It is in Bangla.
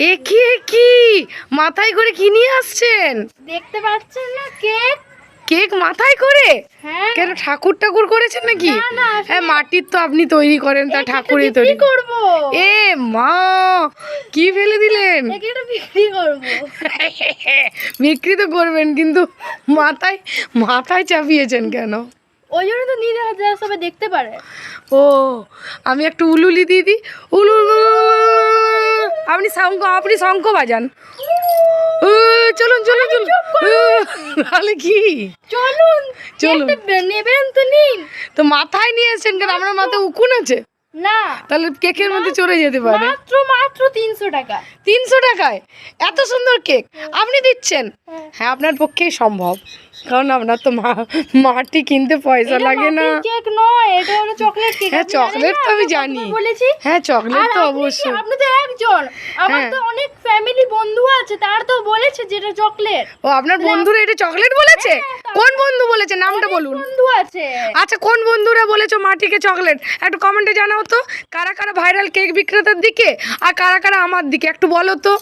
এ কি মাথায় করে কি নিয়ে আসছেন? দেখতে পাচ্ছেন না কেক? কেক মাথায় করে? হ্যাঁ। কেন ঠাকুর করেছেন নাকি? না, না, হ্যাঁ, মাটির তো আপনি তৈরি করেন, তা ঠাকুরই তৈরি করব। এ মা, কি ফেলে দিলেন? এটা বিক্রি করব। বিক্রি তো করবেন, কিন্তু মাথায় চাপিয়েছেন কেন? ওই জন্য তো নিয়ে যারা সবাই দেখতে পারে। ও, আমি একটু উলুলি দিয়ে দিই। উলু উলু। আপনি শঙ্খ বাজান। চলুন। তাহলে কি? চলুন। চলুন। নেবেন তো নিন। তো মাথায় নিয়ে এসেছেন কেন? আপনার মাথায় উকুন আছে? না, তাহলে কেকের মধ্যে চড়ে যেতে পারে। মাত্র 300 টাকা। 300 টাকায় এত সুন্দর কেক আপনি দিচ্ছেন? হ্যাঁ, আপনার পক্ষেই সম্ভব, কারণ আপনার তো মাটি কিনতে পয়সা লাগে না। কেক নয়, এটা হলো চকলেট কেক। হ্যাঁ, চকলেট তো আমি জানি। বলেছি। হ্যাঁ, চকলেট তো অবশ্যই। আপনি তো একজন, আমার তো অনেক ফ্যামিলি বন্ধু আছে, তার তো বলেছে যে এটা চকলেট। ও, আপনার বন্ধুরা এটা চকলেট বলেছে? কোন বন্ধু বলেছে, নামটা বলুন। বন্ধু আছে। আচ্ছা, কোন বন্ধুরা বলেছো মাটিকে চকলেট? একটু কমেন্টে জানাও তো, কারা কারা ভাইরাল কেক বিক্রেতার দিকে আর কারা কারা আমার দিকে, একটু বলো তো।